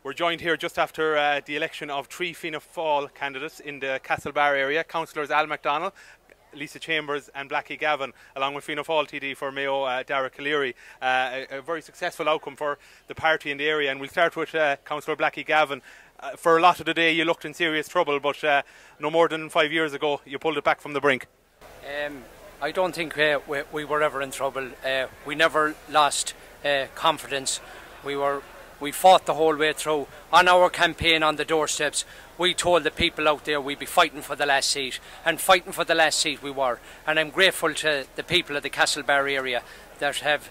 We're joined here just after the election of three Fianna Fáil candidates in the Castlebar area. Councillors Al MacDonald, Lisa Chambers and Blackie Gavin, along with Fianna Fáil TD for Mayo, Dara Calleary. A very successful outcome for the party in the area. And we'll start with Councillor Blackie Gavin. For a lot of the day you looked in serious trouble, but no more than 5 years ago you pulled it back from the brink. I don't think we were ever in trouble. We never lost confidence. We fought the whole way through. On our campaign on the doorsteps, we told the people out there we'd be fighting for the last seat, and fighting for the last seat we were. And I'm grateful to the people of the Castlebar area that have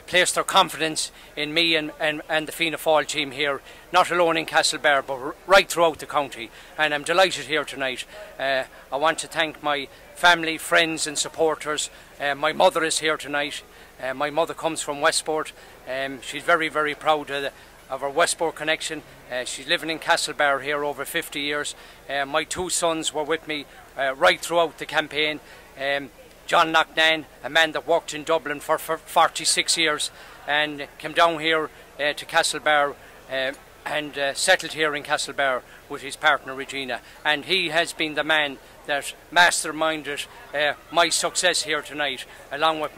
placed their confidence in me and the Fianna Fáil team here, not alone in Castlebar but right throughout the county. And I'm delighted here tonight. I want to thank my family, friends and supporters. My mother is here tonight. My mother comes from Westport. She's very, very proud of our Westport connection. She's living in Castlebar here over 50 years. My two sons were with me right throughout the campaign. John Loughnane, a man that worked in Dublin for 46 years and came down here to Castlebar and settled here in Castlebar with his partner Regina. And he has been the man that masterminded my success here tonight, along with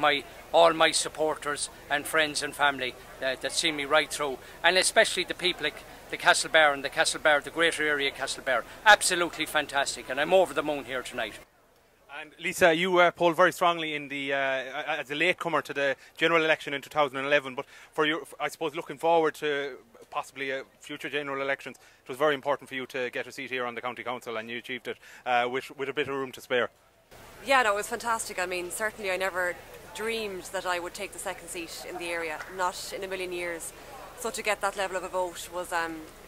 all my supporters and friends and family that see me right through, and especially the people like the Castlebar and the greater area of Castlebar. Absolutely fantastic, and I'm over the moon here tonight. And Lisa, you polled very strongly in the as a latecomer to the general election in 2011, but I suppose looking forward to possibly future general elections, it was very important for you to get a seat here on the county council, and you achieved it with a bit of room to spare. Yeah, no, it was fantastic. I mean, certainly I never dreamed that I would take the second seat in the area, not in a million years. So to get that level of a vote was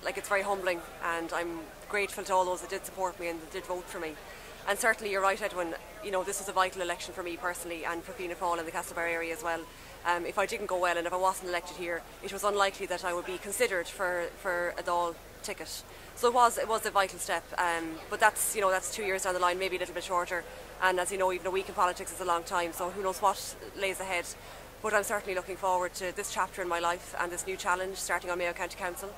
it's very humbling, and I'm grateful to all those that did support me and that did vote for me. And certainly you're right, Edwin, you know, this was a vital election for me personally and for Fianna Fáil in the Castlebar area as well. If I didn't go well and if I wasn't elected here, it was unlikely that I would be considered for a Dáil ticket. So it was a vital step, but that's 2 years down the line, maybe a little bit shorter. And as you know, even a week in politics is a long time, so who knows what lays ahead. But I'm certainly looking forward to this chapter in my life and this new challenge starting on Mayo County Council,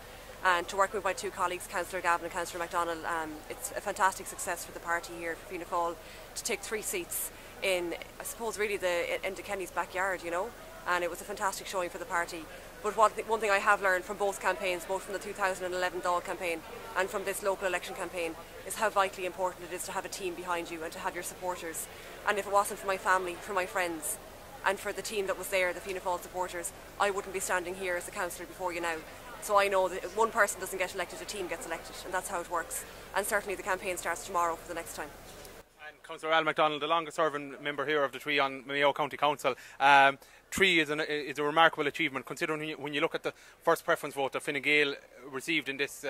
and to work with my two colleagues, Councillor Gavin and Councillor MacDonald. It's a fantastic success for the party here, for Fianna Fáil, to take 3 seats in, I suppose, really into Kenny's backyard, you know, and it was a fantastic showing for the party. But one thing I have learned from both campaigns, both from the 2011 Dáil campaign and from this local election campaign, is how vitally important it is to have a team behind you and to have your supporters. And if it wasn't for my family, for my friends and for the team that was there, the Fianna Fáil supporters, I wouldn't be standing here as a councillor before you now. So I know that if one person doesn't get elected, a team gets elected, and that's how it works. And certainly the campaign starts tomorrow for the next time. And Councillor Al MacDonald, the longest serving member here of the three on Mayo County Council, 3 is a remarkable achievement, considering when you look at the first preference vote that Fine Gael received in this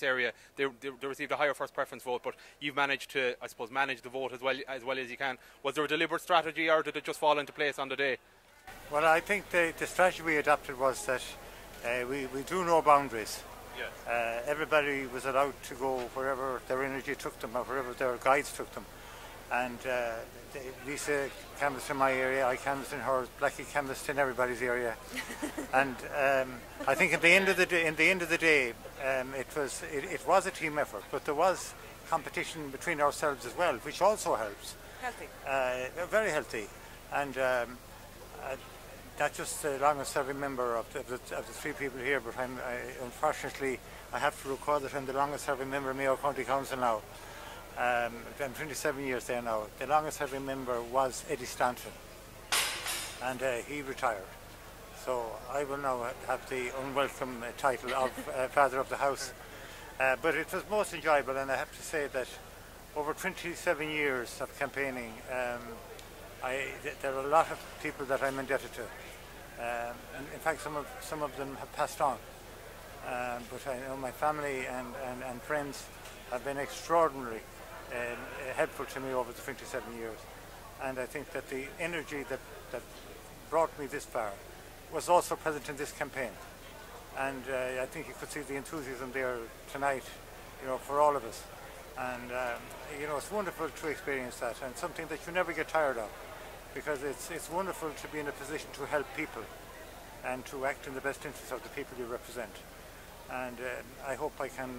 area. They received a higher first preference vote, but you've managed to, I suppose, manage the vote as well as you can. Was there a deliberate strategy, or did it just fall into place on the day? Well, I think the strategy we adopted was that we drew no boundaries. Yes. Everybody was allowed to go wherever their energy took them, or wherever their guides took them. And Lisa canvassed in my area, I canvassed in hers, Blackie canvassed in everybody's area. And I think at the end of the day, it was a team effort, but there was competition between ourselves as well, which also helps. Healthy. Very healthy. And not just the longest serving member of the 3 people here, but unfortunately I have to recall that I'm the longest serving member of Mayo County Council now. I'm 27 years there now. The longest serving member was Eddie Stanton, and he retired. So I will now have the unwelcome title of Father of the House. But it was most enjoyable, and I have to say that over 27 years of campaigning, there are a lot of people that I'm indebted to. And in fact, some of them have passed on. But I know my family and friends have been extraordinary helpful to me over the 27 years. And I think that the energy that brought me this far was also present in this campaign. And I think you could see the enthusiasm there tonight, you know, for all of us. And you know, it's wonderful to experience that, and something that you never get tired of, because it's wonderful to be in a position to help people and to act in the best interest of the people you represent. and I hope I can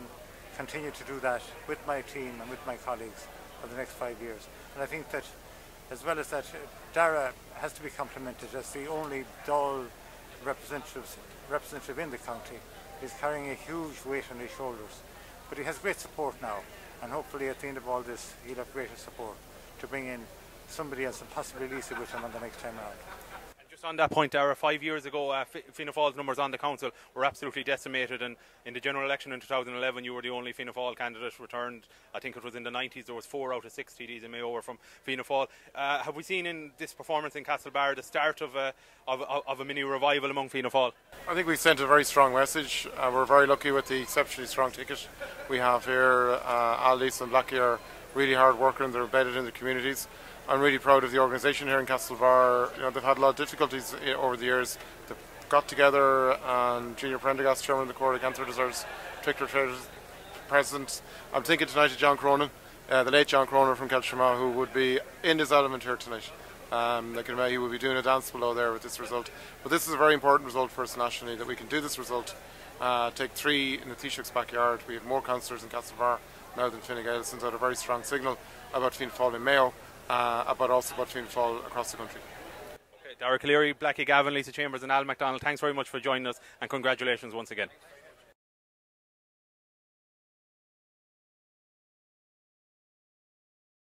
continue to do that with my team and with my colleagues for the next 5 years. And I think that, as well as that, Dara has to be complimented as the only Dáil representative in the county. He's carrying a huge weight on his shoulders, but he has great support now, and hopefully at the end of all this he'll have greater support to bring in somebody else and possibly Lisa with him on the next time round. Just on that point, Dara, 5 years ago, Fianna Fáil's numbers on the council were absolutely decimated, and in the general election in 2011 you were the only Fianna Fáil candidate returned. I think it was in the 90s, there was 4 out of 6 TDs in Mayo were from Fianna Fáil. Have we seen in this performance in Castlebar the start of a mini revival among Fianna Fáil? I think we sent a very strong message. We're very lucky with the exceptionally strong ticket we have here. Aldis and Blackie are really hard working, they're embedded in the communities. I'm really proud of the organisation here in Castlebar. You know, they've had a lot of difficulties over the years. They've got together, and Junior Prendergast, chairman of the Court of Cancer, deserves particular presence. I'm thinking tonight of John Cronin, the late John Cronin from Castlebar, who would be in his element here tonight. He will be doing a dance below there with this result. But this is a very important result for us nationally, that we can do this result, take 3 in the Taoiseach's backyard. We have more councillors in Castlebar now than Fine Gael, sends out a very strong signal about Fianna Fáil in Mayo, but also about Fianna Fáil across the country. Okay, Dara Calleary, Blackie Gavin, Lisa Chambers and Al MacDonald, thanks very much for joining us, and congratulations once again.